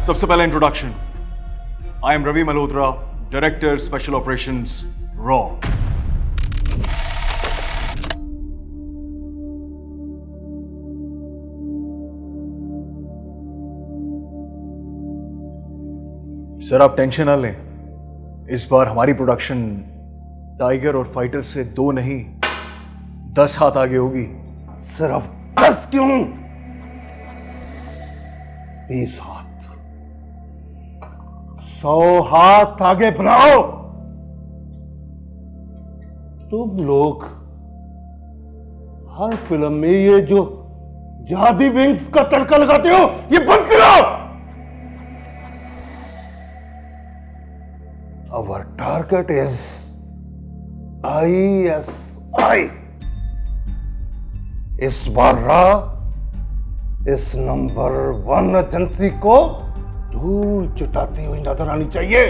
सबसे पहले introduction. I am Ravi Malhotra, director special operations रॉ। सर आप टेंशन ना लें, इस बार हमारी प्रोडक्शन टाइगर और फाइटर से 2 नहीं 10 हाथ आगे होगी। सिर्फ 10 क्यों, 20 हाथ, 100 हाथ आगे बनाओ। तुम लोग हर फिल्म में ये जो जहादी विंग्स का तड़का लगाते हो, ये बंद करो। Our target is ISI. इस बार इस नंबर 1 एजेंसी को धूल चटाती हुई नजर आनी चाहिए।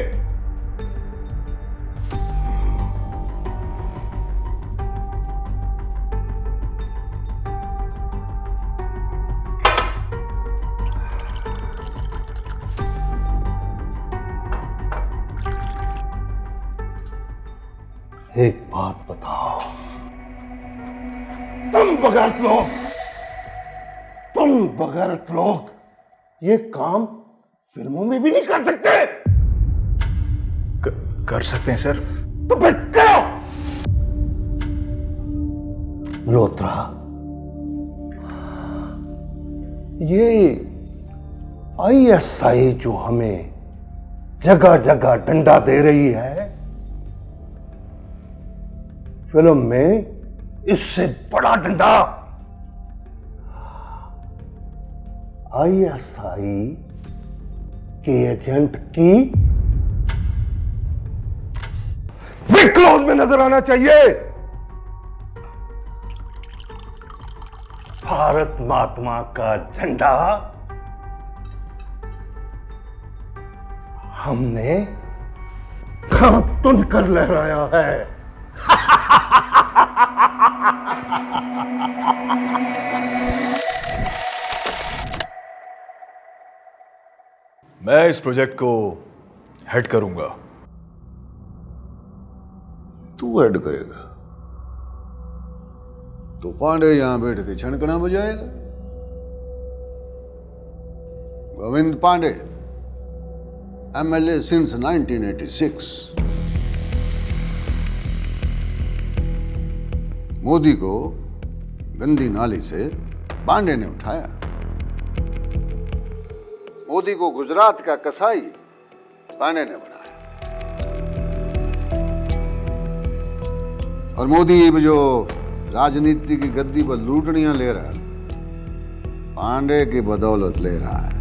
एक बात बताओ, तुम बगैरत लोग ये काम फिल्मों में भी नहीं कर सकते। कर सकते हैं सर। तो फिर करो। मल्होत्रा, ये ISI जो हमें जगह जगह डंडा दे रही है, फिल्म में इससे बड़ा डंडा ISI के एजेंट की बिग क्लोज में नजर आना चाहिए। भारत महात्मा का झंडा हमने खातुन कर लहराया है। मैं इस प्रोजेक्ट को हेड करूंगा। तू हेड करेगा तो पांडे यहां बैठ के छनकना बजाएगा। Govind Pandey, MLA since 1986। मोदी को गंदी नाली से पांडे ने उठाया। मोदी को गुजरात का कसाई पांडे ने बनाया। और मोदी अब जो राजनीति की गद्दी पर लूटनियां ले रहा है, पांडे की बदौलत ले रहा है।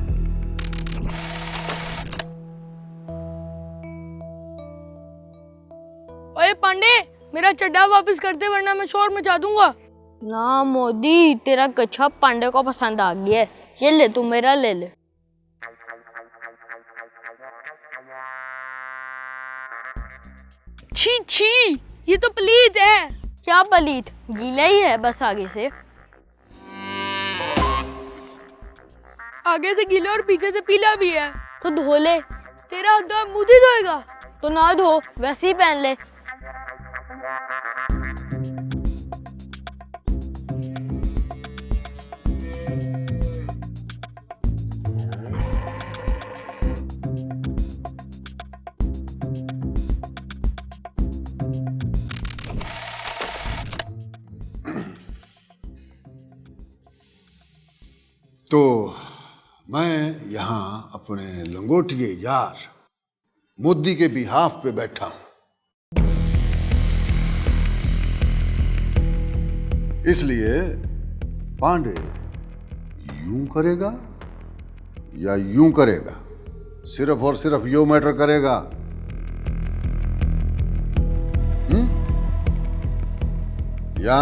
ओए पांडे, मेरा चड्डा वापस कर दे वरना मैं शोर मचा दूंगा। ना मोदी, तेरा कच्छा पांडे को पसंद आ गया है। ये ले, तू मेरा ले ले। छी छी, ये तो पलीत है। क्या पलीत, गीला ही है बस आगे से। आगे से गीला और पीछे से पीला भी है। तो धो ले। तेरा हद्दा मुझे धोएगा। तो ना धो, वैसे ही पहन ले। तो मैं यहां अपने लंगोटिए यार मोदी के बिहाफ पे बैठा हूं। इसलिए पांडे यूं करेगा या यूं करेगा, सिर्फ और सिर्फ यो मैटर करेगा। या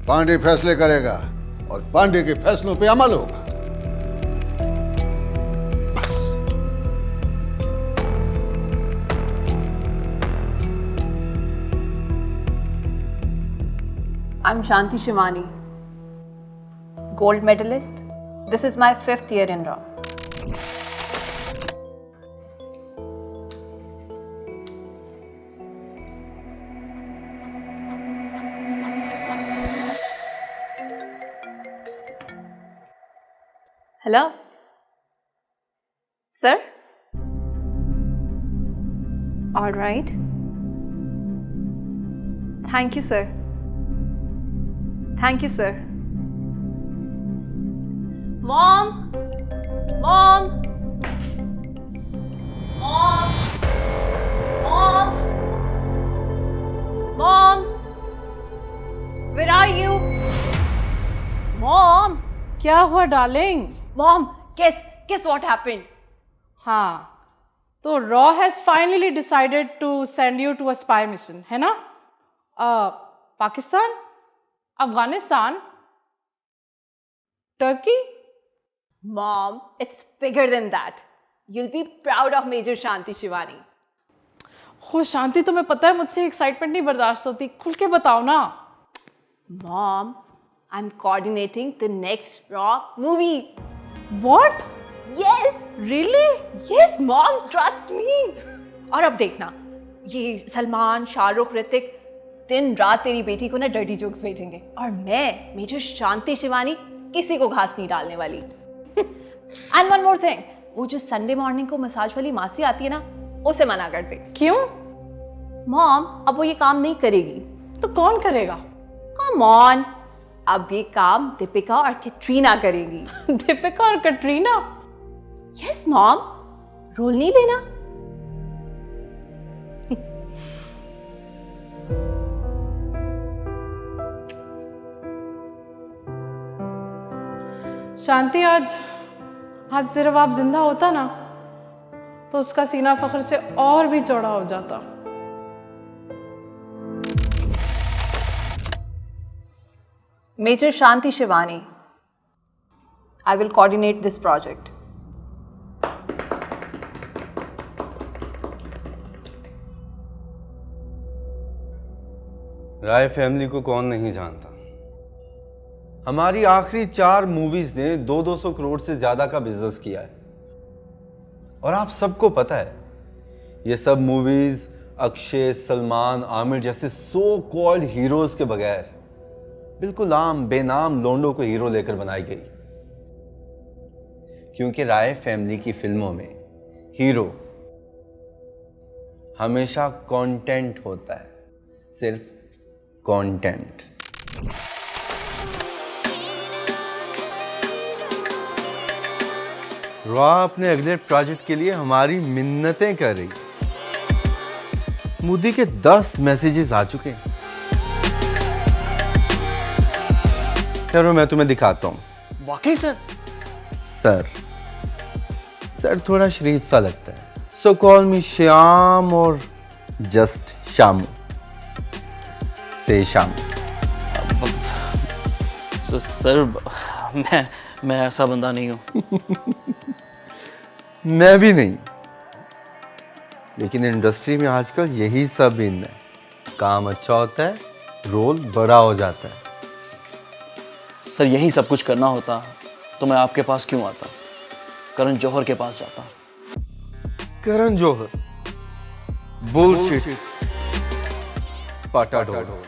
पांडे फैसले करेगा और पांडे के फैसलों पे अमल होगा। बस। I'm Shanti Shivani, gold medalist. This is my 5th year in Raw. Hello? Sir? All right. Thank you, sir. Thank you, sir. Mom! Mom! Mom! Mom! Mom! Where are you? Mom! क्या हुआ darling? Mom, guess what happened? हाँ, तो रॉ has finally decided to send you to a spy mission, है ना? Pakistan, Afghanistan, Turkey? Mom, it's bigger than that. You'll be proud of Major Shanti Shivani. हो शांति, तुम्हें पता है मुझसे एक्साइटमेंट नहीं बर्दाश्त होती, खुल के बताओ ना। Mom, I'm coordinating the next Raw movie. What? Yes! Really? Yes, Mom, trust me. और अब देखना, ये सलमान, शाहरुख, ऋतिक दिन रात तेरी बेटी को ना डर्टी जोक्स भेजेंगे और मैं मेजर शांति शिवानी किसी को घास नहीं डालने वाली। एंड वन मोर थिंग, वो जो संडे मॉर्निंग को मसाज वाली मासी आती है ना, उसे मना कर दे। क्यों? मॉम, अब वो ये काम नहीं करेगी। तो कौन करेगा? कम ऑन, अब ये काम दीपिका और कैटरीना करेगी। दीपिका और कटरीना? यस मॉम, रोल नहीं लेना। शांति, आज तेरा बाप जिंदा होता ना तो उसका सीना फख्र से और भी चौड़ा हो जाता। Major Shanti Shivani, I will coordinate this project. Rai family को कौन नहीं जानता। हमारी आखिरी 4 मूवीज ने 200 करोड़ से ज्यादा का बिजनेस किया है और आप सबको पता है ये सब मूवीज अक्षय, सलमान, आमिर जैसे सो कॉल्ड हीरोज के बगैर बिल्कुल आम बेनाम लोंडो को हीरो लेकर बनाई गई। क्योंकि राय फैमिली की फिल्मों में हीरो हमेशा कंटेंट होता है, सिर्फ कंटेंट। रॉ अपने अगले प्रोजेक्ट के लिए हमारी मिन्नतें कर रही। मोदी के 10 मैसेजेस आ चुके हैं। चलो मैं तुम्हें दिखाता हूं। वाकई सर? सर थोड़ा शरीफ सा लगता है, सो कॉल मी श्याम और जस्ट शामू से शामू। सर मैं ऐसा बंदा नहीं हूं। मैं भी नहीं, लेकिन इंडस्ट्री में आजकल यही सब इन है। काम अच्छा होता है, रोल बड़ा हो जाता है। सर यही सब कुछ करना होता तो मैं आपके पास क्यों आता? करण जौहर के पास जाता। करण जौहर बुलशिट, पाटाडोर।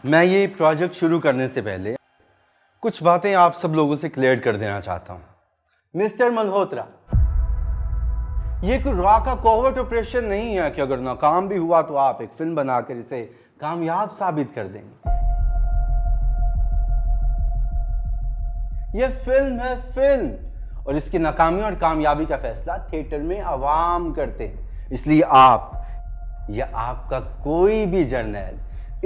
मैं ये प्रोजेक्ट शुरू करने से पहले कुछ बातें आप सब लोगों से क्लियर कर देना चाहता हूं। मिस्टर मल्होत्रा, ये कोई रॉ का कोवर्ट ऑपरेशन नहीं है कि अगर नाकाम भी हुआ तो आप एक फिल्म बनाकर इसे कामयाब साबित कर देंगे। यह फिल्म है फिल्म, और इसकी नाकामी और कामयाबी का फैसला थिएटर में आवाम करते हैं। इसलिए आप या आपका कोई भी जर्नल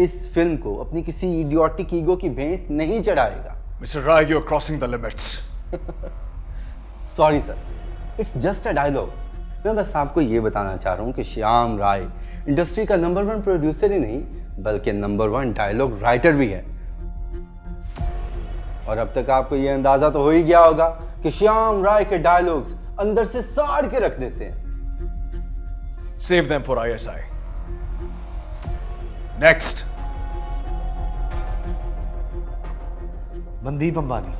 इस फिल्म को अपनी किसी इडियोटिक ईगो की भेंट नहीं चढ़ाएगा। Mister Rai, you are crossing the limits. Sorry sir, it's just a dialogue. मैं बस आपको ये बताना चाह रहा हूँ कि श्याम राय इंडस्ट्री का नंबर 1 प्रोड्यूसर ही नहीं बल्कि नंबर 1 डायलॉग राइटर भी है। और अब तक आपको ये अंदाजा तो हो ही गया होगा कि श्याम राय के डायलॉग्स अंदर से साड़ के रख देते हैं। Save them for ISI। Next. Mandeep Ambani.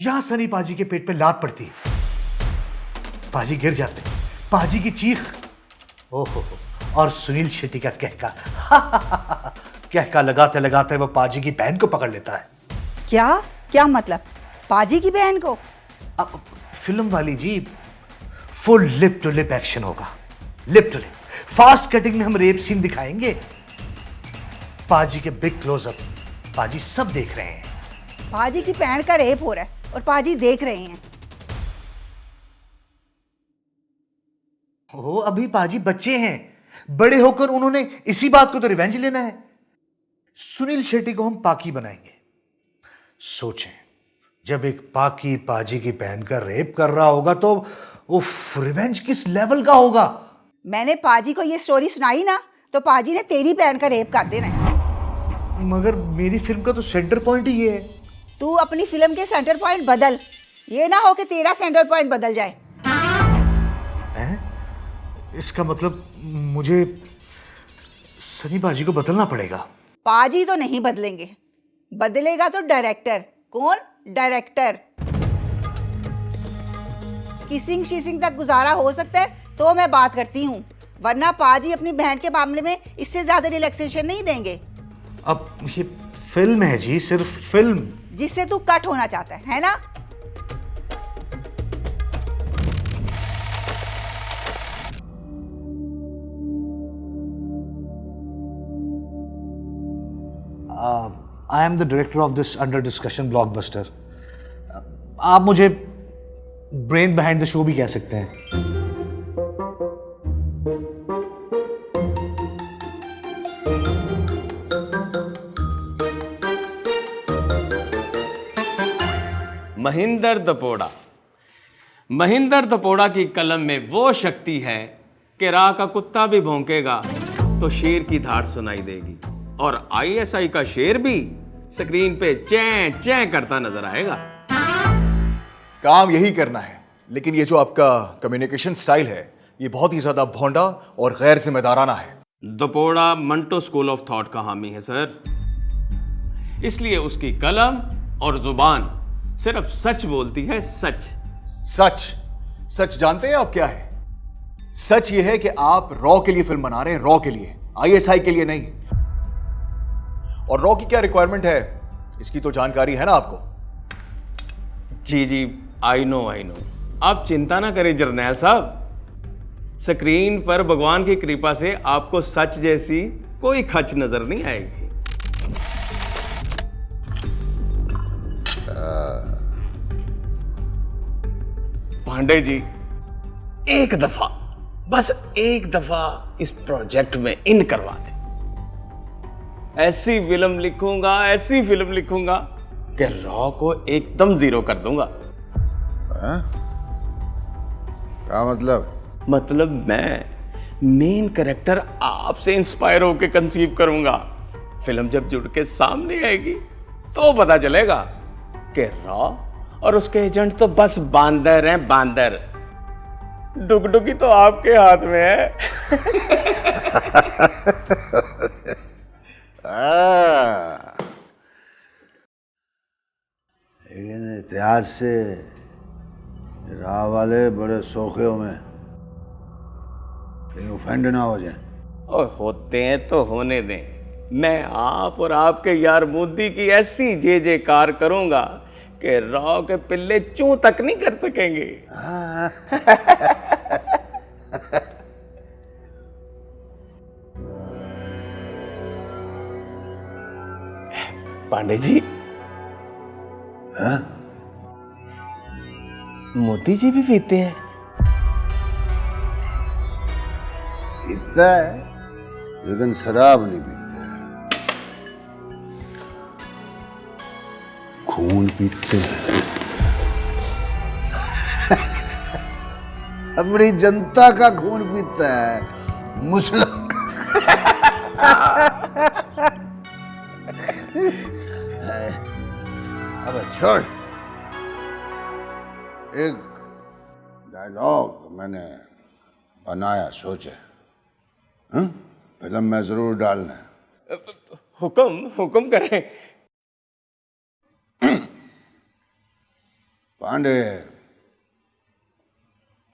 यहां सनी पाजी के पेट पे लात पड़ती है, पाजी गिर जाते हैं। पाजी की चीख, ओहो, और सुनील शेट्टी का कहका। कहका लगाते लगाते वो पाजी की बहन को पकड़ लेता है। क्या क्या मतलब? पाजी की बहन को? अब फिल्म वाली जी, full lip to lip action होगा, lip to lip. Fast cutting में हम रेप सीन दिखाएंगे। पाजी के बिग क्लोजअप, पाजी सब देख रहे हैं। पाजी की बहन का रेप हो रहा है और पाजी देख रहे हैं। ओ, अभी पाजी बच्चे हैं, बड़े होकर उन्होंने इसी बात को तो रिवेंज लेना है। सुनील शेट्टी को हम पाकी बनाएंगे। सोचें, जब एक पाकी पाजी की बहन का रेप कर रहा होगा तो उफ, रिवेंज किस लेवल का होगा। मैंने पाजी को ये स्टोरी सुनाई ना तो पाजी ने तेरी बहन का रेप कर देना है। मगर मेरी फिल्म का तो सेंटर पॉइंट ही ये है। तू अपनी फिल्म के सेंटर पॉइंट बदल, ये ना हो कि तेरा सेंटर पॉइंट बदल जाए। इसका मतलब मुझे सनी पाजी को बदलना पड़ेगा। पाजी तो नहीं बदलेंगे, बदलेगा तो डायरेक्टर। कौन? डायरेक्टर। किसिंग शीसिंग तक गुजारा हो सकता है तो मैं बात करती हूँ, वरना पाजी अपनी बहन के मामले में इससे ज्यादा रिलैक्सेशन नहीं देंगे। अब ये फिल्म है जी, सिर्फ फिल्म। जिससे तू कट होना चाहता है ना? I am the director of this under discussion blockbuster. आप मुझे ब्रेन बिहाइंड द शो भी कह सकते हैं। महिंदर दपोड़ा। महिंदर दपोड़ा की कलम में वो शक्ति है कि राह का कुत्ता भी भौंकेगा तो शेर की धाड़ सुनाई देगी, और आईएसआई का शेर भी स्क्रीन पे चैं चैं करता नजर आएगा। काम यही करना है, लेकिन ये जो आपका कम्युनिकेशन स्टाइल है ये बहुत ही ज्यादा भोंडा और गैर जिम्मेदाराना है। दपोड़ा मंटो स्कूल ऑफ थॉट का हामी है सर, इसलिए उसकी कलम और जुबान सिर्फ सच बोलती है। सच सच सच जानते हैं आप क्या है? सच ये है कि आप रॉ के लिए फिल्म बना रहे हैं, रॉ के लिए, आईएसआई के लिए नहीं। और रॉ की क्या रिक्वायरमेंट है इसकी तो जानकारी है ना आपको? जी जी, आई नो। आप चिंता ना करें जर्नैल साहब, स्क्रीन पर भगवान की कृपा से आपको सच जैसी कोई खच नजर नहीं आएगी। पांडे जी, एक दफा, बस एक दफा इस प्रोजेक्ट में इन करवा दे। ऐसी फिल्म लिखूंगा, ऐसी फिल्म लिखूंगा कि रॉ को एकदम जीरो कर दूंगा। क्या मतलब? मतलब मैं मेन कैरेक्टर आपसे इंस्पायर होकर कंसीव करूंगा। फिल्म जब जुड़ के सामने आएगी तो पता चलेगा कि रॉ और उसके एजेंट तो बस बांदर हैं, बांदर। डुगडुगी तो आपके हाथ में है। लेकिन इतिहास से राह वाले बड़े शौकियों में कहीं ऑफेंड ना हो जाए। और होते हैं तो होने दें। मैं आप और आपके यार मोदी की ऐसी जे जयकार करूंगा कि रॉ के पिल्ले चूं तक नहीं कर सकेंगे। पांडे जी, मोदी जी भी पीते हैं? पीता है लेकिन शराब नहीं पीते, खून पीते हैं। अपनी जनता का खून पीता है, मुस्लिम। अब छोड़, एक डायलॉग मैंने बनाया, सोचे फिल्म में जरूर डालना है। हुक्म करें। पांडे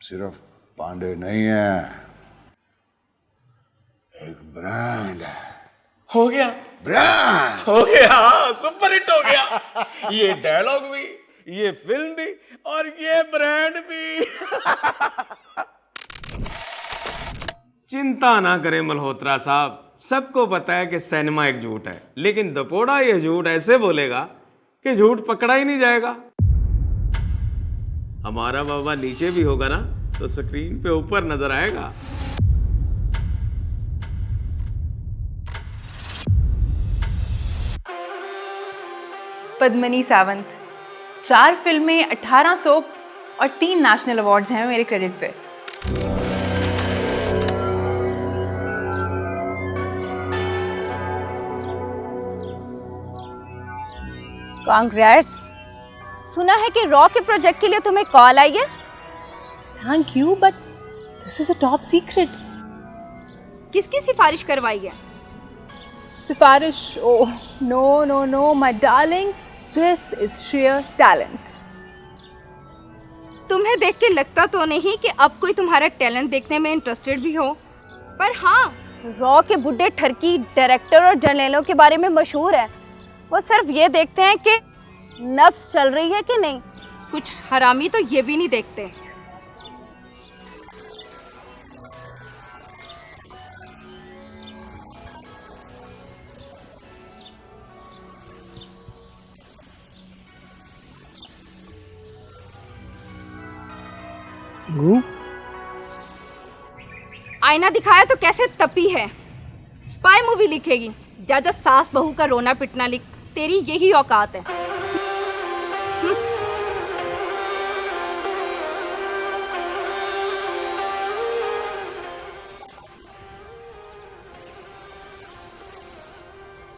सिर्फ पांडे नहीं है, एक ब्रांड है। हो गया, ब्रांड हो गया, सुपर हिट हो गया। ये डायलॉग भी, ये फिल्म भी और ये ब्रांड भी। चिंता ना करें मल्होत्रा साहब, सबको पता है कि सिनेमा एक झूठ है, लेकिन दपोड़ा ये झूठ ऐसे बोलेगा कि झूठ पकड़ा ही नहीं जाएगा। हमारा बाबा नीचे भी होगा ना तो स्क्रीन पे ऊपर नजर आएगा। पद्मिनी सावंत, 4 फिल्में, 18 सोप और 3 नेशनल अवार्ड्स हैं मेरे क्रेडिट पे। कांग्रेट्स। सुना है कि रॉ के प्रोजेक्ट के लिए तुम्हें कॉल आई है। Thank you, but this is a top secret. किसकी सिफारिश करवाई है? सिफारिश? Oh no no no my darling, this is sheer talent. तुम्हें देख के लगता तो नहीं कि अब कोई तुम्हारा टैलेंट देखने में इंटरेस्टेड भी हो, पर हाँ, रॉ के बुड्ढे ठरकी डायरेक्टर और जर्नलों के बारे में मशहूर है। वो सिर्फ ये देखते हैं कि नफ्स चल रही है कि नहीं। कुछ हरामी तो ये भी नहीं देखते। आईना दिखाया तो कैसे तपी है। स्पाई मूवी लिखेगी, जा सास बहू का रोना पिटना लिख। तेरी यही औकात है।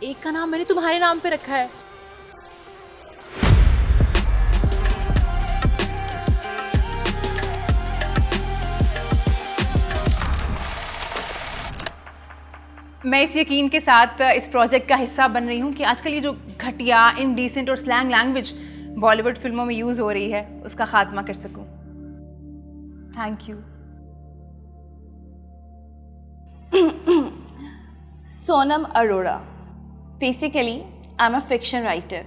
एक का नाम मैंने तुम्हारे नाम पे रखा है। मैं इस यकीन के साथ इस प्रोजेक्ट का हिस्सा बन रही हूँ कि आजकल ये जो घटिया, इनडिसेंट और स्लैंग लैंग्वेज बॉलीवुड फिल्मों में यूज़ हो रही है, उसका खात्मा कर सकूँ। Thank you. Sonam Arora. Basically I am a fiction writer.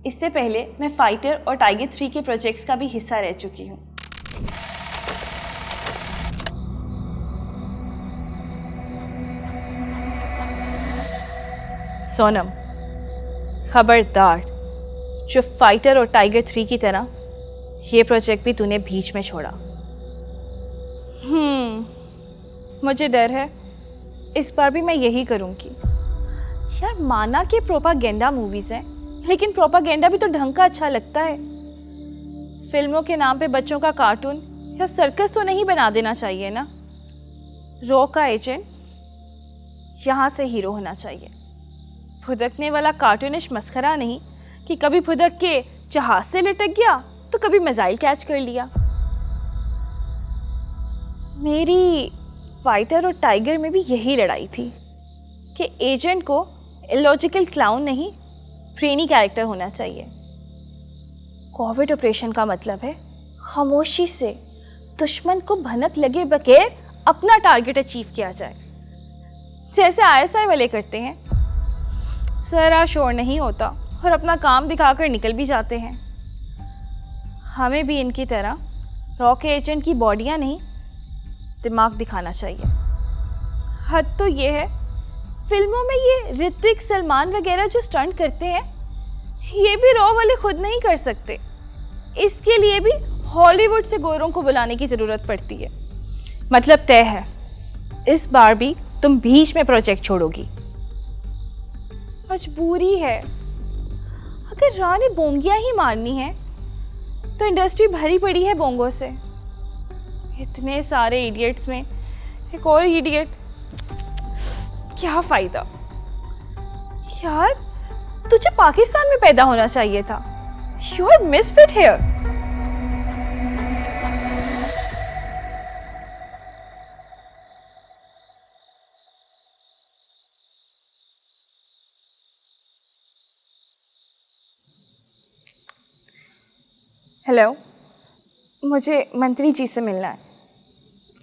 इससे पहले मैं फाइटर और टाइगर 3 के प्रोजेक्ट्स का भी हिस्सा रह चुकी हूँ। सोनम, खबरदार, जो फाइटर और टाइगर 3 की तरह ये प्रोजेक्ट भी तूने बीच में छोड़ा। मुझे डर है इस बार भी मैं यही करूँगी। यार, माना कि प्रोपागेंडा मूवीज़ हैं, लेकिन प्रोपागेंडा भी तो ढंग का अच्छा लगता है। फिल्मों के नाम पे बच्चों का कार्टून या सर्कस तो नहीं बना देना चाहिए ना। रॉ का एजेंट यहाँ से हीरो होना चाहिए। फुदकने वाला कार्टूनिश मस्खरा नहीं कि कभी फुदक के जहाज से लटक गया तो कभी मिसाइल कैच कर लिया। मेरी फाइटर और टाइगर में भी यही लड़ाई थी कि एजेंट को इलॉजिकल क्लाउन नहीं, ब्रेनी कैरेक्टर होना चाहिए। कोविड ऑपरेशन का मतलब है खामोशी से दुश्मन को भनक लगे बगैर अपना टारगेट अचीव किया जाए, जैसे ISI वाले करते हैं। जरा शोर नहीं होता और अपना काम दिखाकर निकल भी जाते हैं। हमें भी इनकी तरह रॉ के एजेंट की बॉडियां नहीं, दिमाग दिखाना चाहिए। हद तो ये है, फिल्मों में ये ऋतिक, सलमान वगैरह जो स्टंट करते हैं, ये भी रॉ वाले खुद नहीं कर सकते। इसके लिए भी हॉलीवुड से गोरों को बुलाने की ज़रूरत पड़ती है। मतलब तय है, इस बार भी तुम बीच में प्रोजेक्ट छोड़ोगी। मजबूरी है। अगर रॉ ने बोंगियां ही मारनी है तो इंडस्ट्री भरी पड़ी है बोंगों से। इतने सारे इडियट्स में एक और इडियट, क्या फायदा। यार, तुझे पाकिस्तान में पैदा होना चाहिए था। You are misfit here. Hello, मुझे मंत्री जी से मिलना है।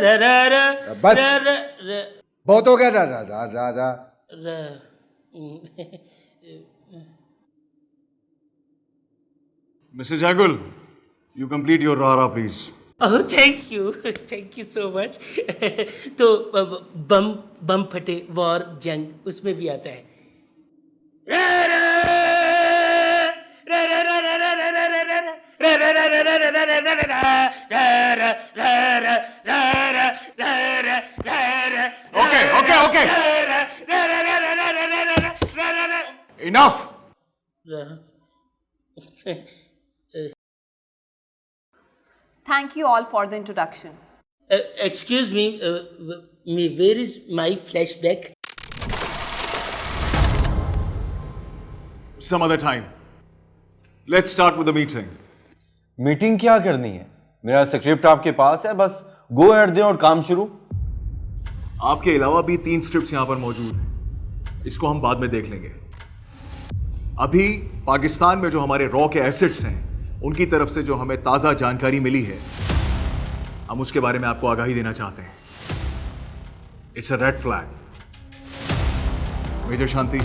बस बहुत हो गया। रा रा रा रा रा Mr. Jagul, you complete your rara, please. Oh thank you so much. तो बम बम फटे वॉर जंग उसमें भी आता है। Okay. Enough. Thank you all for the introduction. Excuse me, where is my flashback? Some other time. Let's start with the meeting. Meeting क्या करनी है? मेरा स्क्रिप्ट आपके पास है, बस गो एड दें और काम शुरू। आपके अलावा भी 3 स्क्रिप्ट्स यहां पर मौजूद हैं। इसको हम बाद में देख लेंगे। अभी पाकिस्तान में जो हमारे रॉ के एसेट्स हैं, उनकी तरफ से जो हमें ताज़ा जानकारी मिली है, हम उसके बारे में आपको आगाही देना चाहते हैं। It's a red flag. Major Shanti,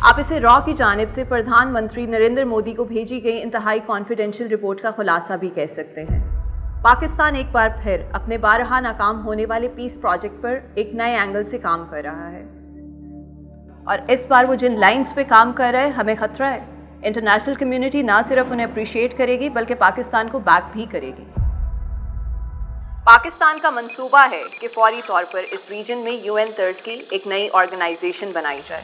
आप इसे रॉ की जानिब से प्रधानमंत्री नरेंद्र मोदी को भेजी गई इंतहाई कॉन्फिडेंशियल रिपोर्ट का खुलासा भी कह सकते हैं। पाकिस्तान एक बार फिर अपने बारहा नाकाम होने वाले पीस प्रोजेक्ट पर एक नए एंगल से काम कर रहा है, और इस बार वो जिन लाइंस पे काम कर रहा है, हमें खतरा है इंटरनेशनल कम्युनिटी ना सिर्फ उन्हें अप्रिशिएट करेगी बल्कि पाकिस्तान को बैक भी करेगी। पाकिस्तान का मंसूबा है कि फौरी तौर पर इस रीजन में यूएन तर्ज की एक नई ऑर्गेनाइजेशन बनाई जाए।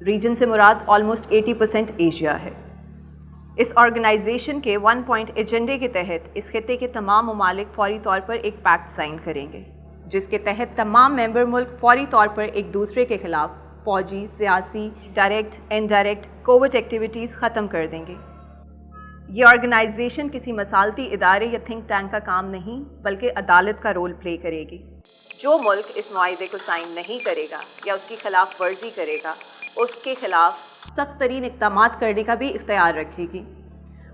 रीजन से मुराद ऑलमोस्ट 80% एशिया है। इस ऑर्गेनाइजेशन के 1 पॉइंट एजेंडे के तहत इस खित्ते के तमाम ममालिक फौरी तौर पर एक पैक्ट साइन करेंगे, जिसके तहत तमाम मेंबर मुल्क फौरी तौर पर एक दूसरे के खिलाफ फौजी, सियासी, डायरेक्ट, इनडायरेक्ट, कोवर्ट एक्टिविटीज़ ख़त्म कर देंगे। ये ऑर्गेनाइजेशन किसी मसालती इदारे या थिंक टैंक का काम नहीं बल्कि अदालत का रोल प्ले करेगी। जो मुल्क इस मुआहदे को साइन नहीं करेगा या उसकी खिलाफ वर्जी करेगा, उसके खिलाफ सख्त तरीन इक़दाम करने का भी इख्तियार रखेगी,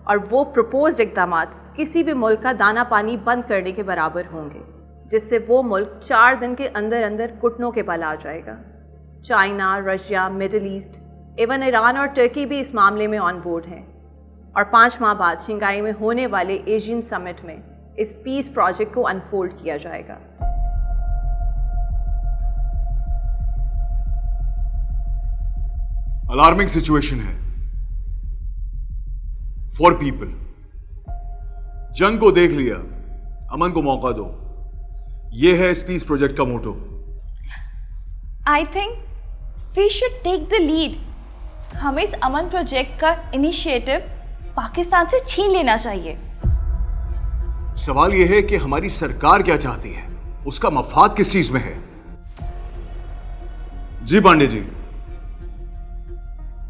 और वो प्रपोज्ड इक़दाम किसी भी मुल्क का दाना पानी बंद करने के बराबर होंगे, जिससे वो मुल्क 4 दिन के अंदर अंदर घुटनों के बल आ जाएगा। China, Russia, middle east, even Iran और टर्की भी इस मामले में ऑन बोर्ड हैं, और 5 माह बाद शंघाई में होने वाले एशियन समिट में इस पीस प्रोजेक्ट को अनफोल्ड किया जाएगा। अलार्मिंग सिचुएशन है फॉर पीपल। जंग को देख लिया, अमन को मौका दो, यह है इस पीस प्रोजेक्ट का motto. I think we should take the lead. हमें इस अमन प्रोजेक्ट का इनिशिएटिव पाकिस्तान से छीन लेना चाहिए। सवाल यह है कि हमारी सरकार क्या चाहती है, उसका मफाद किस चीज में है। जी पांडे जी,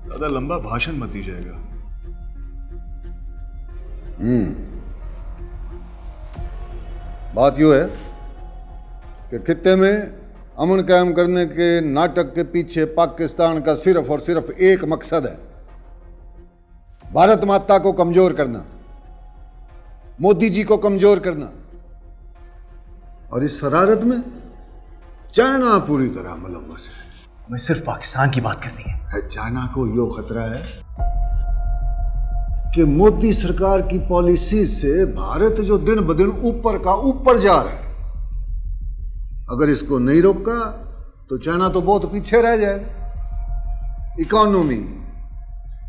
ज्यादा लंबा भाषण मत दीजिएगा। बात यूं है कि खित्ते में अमन कायम करने के नाटक के पीछे पाकिस्तान का सिर्फ और सिर्फ एक मकसद है, भारत माता को कमजोर करना, मोदी जी को कमजोर करना, और इस शरारत में चाइना पूरी तरह मुलव्वस है। हमें सिर्फ पाकिस्तान की बात करनी है। चाइना को यो खतरा है कि मोदी सरकार की पॉलिसी से भारत जो दिन ब दिन ऊपर का ऊपर जा रहा है, अगर इसको नहीं रोका तो चाइना तो बहुत पीछे रह जाएगा। Economy,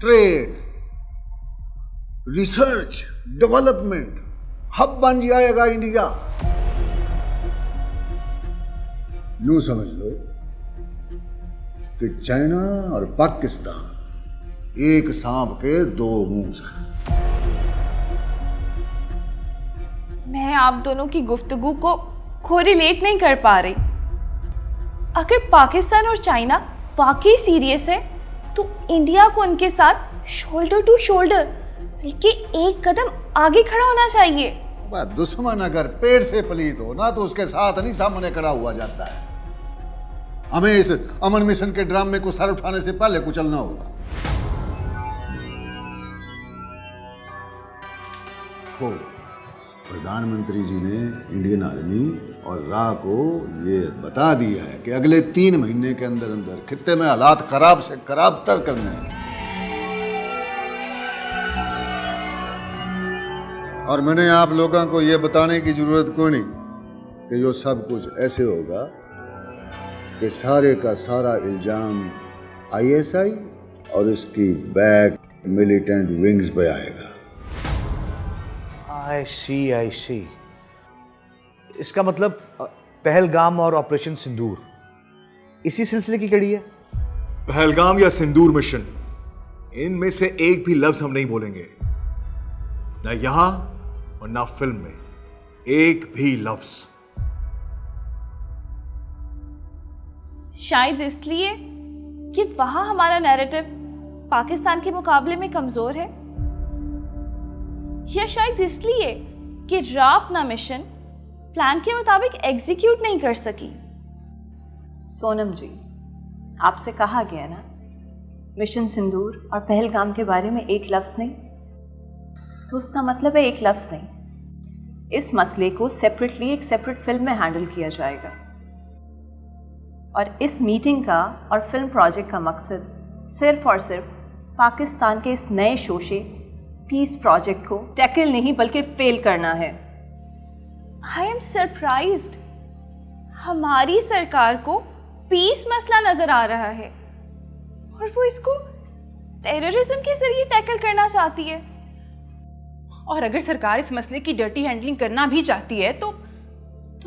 trade, research, development hub बन जाएगा इंडिया। यूं समझ लो कि चाइना और पाकिस्तान एक सांप के 2 मुंह हैं। मैं आप दोनों की गुफ्तगू को कोरिलेट नहीं कर पा रही। अगर पाकिस्तान और चाइना वाकई सीरियस है तो इंडिया को उनके साथ शोल्डर टू शोल्डर बल्कि एक कदम आगे खड़ा होना चाहिए। दुश्मन अगर पेड़ से पलीत हो ना तो उसके साथ नहीं सामने खड़ा हुआ जाता है। हमें इस अमन मिशन के ड्रामे को सर उठाने से पहले कुचलना होगा। देखो, प्रधानमंत्री जी ने इंडियन आर्मी और रा को ये बता दिया है कि अगले 3 महीने के अंदर अंदर खित्ते में हालात खराब से खराब तर करने हैं। और मैंने आप लोगों को ये बताने की जरूरत कोई नहीं कि जो सब कुछ ऐसे होगा कि सारे का सारा इल्जाम आईएसआई और इसकी बैक मिलिटेंट विंग्स पे आएगा। आई सी। इसका मतलब पहलगाम और ऑपरेशन सिंदूर इसी सिलसिले की कड़ी है। पहलगाम या सिंदूर मिशन, इनमें से एक भी लफ्ज हम नहीं बोलेंगे, ना यहां और ना फिल्म में, एक भी लफ्ज। शायद इसलिए कि वहां हमारा नैरेटिव पाकिस्तान के मुकाबले में कमजोर है, या शायद इसलिए कि रा अपना मिशन प्लान के मुताबिक एग्जीक्यूट नहीं कर सकी। सोनम जी, आपसे कहा गया ना, मिशन सिंदूर और पहलगाम के बारे में एक लफ्ज नहीं, तो उसका मतलब है एक लफ्ज नहीं। इस मसले को सेपरेटली एक सेपरेट फिल्म में हैंडल किया जाएगा। और इस मीटिंग का और फिल्म प्रोजेक्ट का मकसद सिर्फ और सिर्फ पाकिस्तान के इस नए शोशे पीस प्रोजेक्ट को टैकल नहीं बल्कि फेल करना है। आई एम सरप्राइज्ड, हमारी सरकार को पीस मसला नजर आ रहा है और वो इसको टेररिज्म के जरिए टैकल करना चाहती है। और अगर सरकार इस मसले की डर्टी हैंडलिंग करना भी चाहती है तो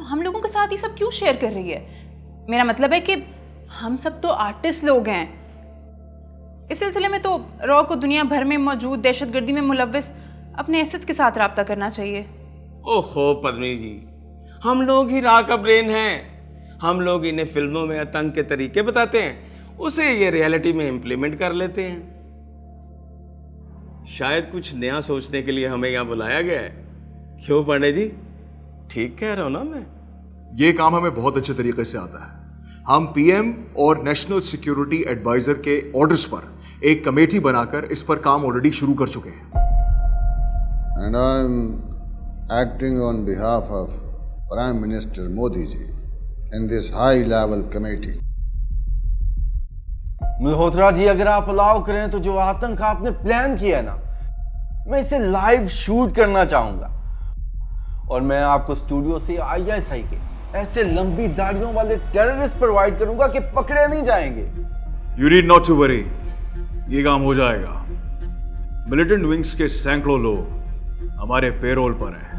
हम लोगों के साथ ये सब क्यों शेयर कर रही है? मेरा मतलब है कि हम सब तो आर्टिस्ट लोग हैं। इस सिलसिले में तो रॉ को दुनिया भर में मौजूद दहशतगर्दी में मुलव्विस अपने एसेट्स के साथ रब्ता करना चाहिए। ओहो पद्मी जी, हम लोग ही रा का ब्रेन हैं। हम लोग इन्हें फिल्मों में आतंक के तरीके बताते हैं, उसे ये रियलिटी में इम्प्लीमेंट कर लेते हैं। शायद कुछ नया सोचने के लिए हमें यहाँ बुलाया गया है। क्यों पांडे जी, ठीक कह रहा हूं ना मैं? ये काम हमें बहुत अच्छे तरीके से आता है। हम पीएम और नेशनल सिक्योरिटी एडवाइजर के ऑर्डर्स पर एक कमेटी बनाकर इस पर काम ऑलरेडी शुरू कर चुके हैं। And I am acting on behalf of prime minister Modi ji in this high level committee. Malhotra ji, अगर आप अलाउ करें तो जो आतंक आपने प्लान किया है ना, मैं इसे लाइव शूट करना चाहूंगा। और मैं आपको स्टूडियो से आईएसआई के ऐसे लंबी दाढ़ियों वाले टेररिस्ट प्रोवाइड करूंगा कि पकड़े नहीं जाएंगे। You need not to worry, ये काम हो जाएगा। मिलिटेंट विंग्स के सैकड़ों लोग हमारे पेरोल पर हैं।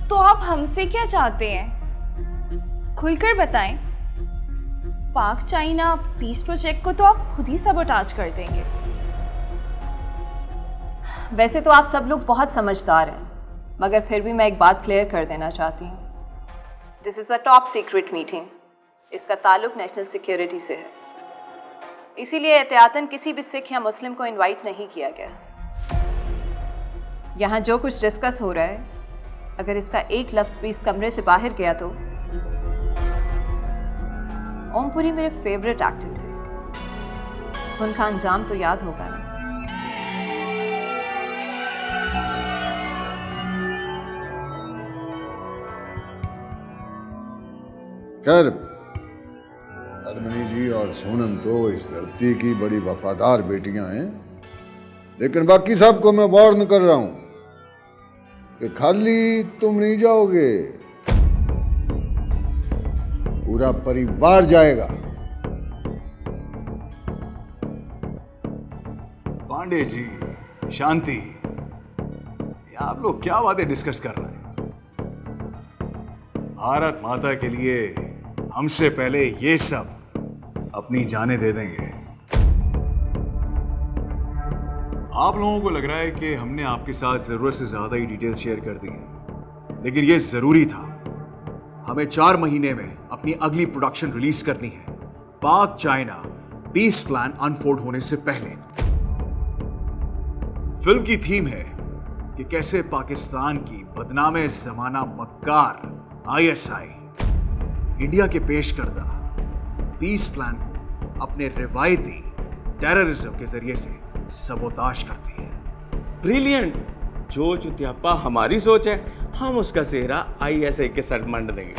तो आप हमसे क्या चाहते हैं? खुलकर बताएं। पाक चाइना पीस प्रोजेक्ट को तो आप खुद ही सबोटाज कर देंगे। वैसे तो आप सब लोग बहुत समझदार हैं, मगर फिर भी मैं एक बात क्लियर कर देना चाहती हूँ। This is a top secret meeting. इसका ताल्लुक नेशनल सिक्योरिटी से है, इसीलिए एहतियातन किसी भी सिख या मुस्लिम को इनवाइट नहीं किया गया। यहाँ जो कुछ डिस्कस हो रहा है, अगर इसका एक लफ्ज़ भी इस कमरे से बाहर गया तो ओमपुरी मेरे फेवरेट एक्टर थे, उनका अंजाम तो याद होगा ना। खैर, पद्मिनी जी और सोनम तो इस धरती की बड़ी वफादार बेटियां हैं, लेकिन बाकी सबको मैं वार्न कर रहा हूं कि खाली तुम नहीं जाओगे, पूरा परिवार जाएगा। पांडे जी, शांति, आप लोग क्या बातें डिस्कस कर रहे हैं? भारत माता के लिए हमसे पहले ये सब अपनी जानें दे देंगे। आप लोगों को लग रहा है कि हमने आपके साथ जरूरत से ज्यादा ही डिटेल्स शेयर कर दी हैं, लेकिन ये जरूरी था। हमें 4 महीने में अपनी अगली प्रोडक्शन रिलीज करनी है, पाक चाइना पीस प्लान अनफोल्ड होने से पहले। फिल्म की थीम है कि कैसे पाकिस्तान की बदनामे जमाना मक्कार आईएसआई इंडिया के पेश करदा पीस प्लान को अपने रिवायती टेररिज्म के जरिए से सबोताश करती है। ब्रिलियंट। जो चुतियापा हमारी सोच है, हम उसका सेहरा ISI के सर मंड देंगे।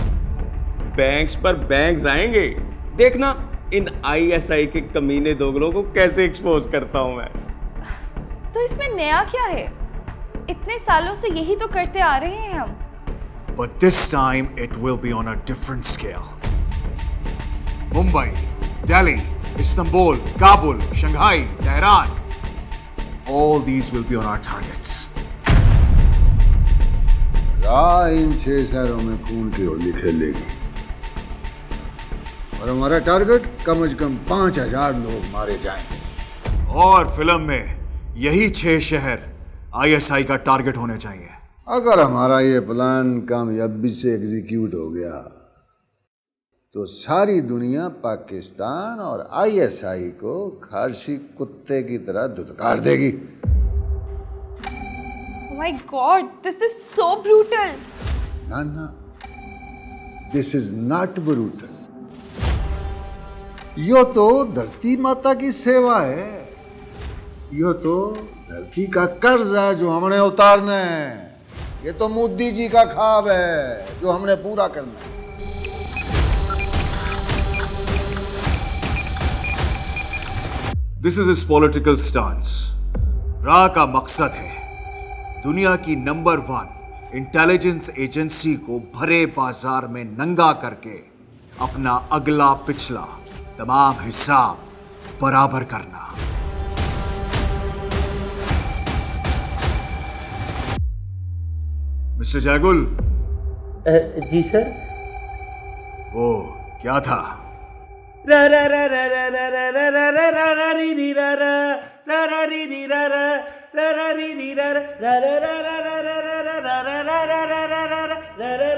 बैंक्स पर बैंक्स आएंगे। देखना इन ISI के कमीने दोगलों को कैसे एक्सपोज करता हूं मैं। तो इसमें नया क्या है? इतने सालों से यही तो करते आ रहे हैं हम। But this time it will be on a different scale. Mumbai, Delhi, Istanbul, Kabul, Shanghai, Tehran. All these will be on our targets. इन 6 शहरों में खून की होली खेलेगी और हमारा टारगेट कम से कम 5000 लोग मारे जाएं। और फिल्म में यही 6 शहर ISI का टारगेट होने चाहिए। अगर हमारा ये प्लान कामयाबी से एग्जीक्यूट हो गया तो सारी दुनिया पाकिस्तान और ISI को खारशी कुत्ते की तरह धुतकार देगी। Oh my God, this is so brutal. ना, this is not brutal. यो तो धरती माता की सेवा है। यो तो धरती का कर्ज है जो हमने उतारना है। ये तो मोदी जी का ख्वाब है जो हमने पूरा करना है। This is his political stance. रा का मकसद है दुनिया की नंबर 1 इंटेलिजेंस एजेंसी को भरे बाजार में नंगा करके अपना अगला पिछला तमाम हिसाब बराबर करना। मिस्टर जयगुल। जी सर। वो क्या था? रा रा रा रा रा रा रा रा रा रा रा री री रा रा रा रा री री रा रा रा रा री री रा रा रा रा रा रा रा रा रा रा रा रा रा रा रा रा रा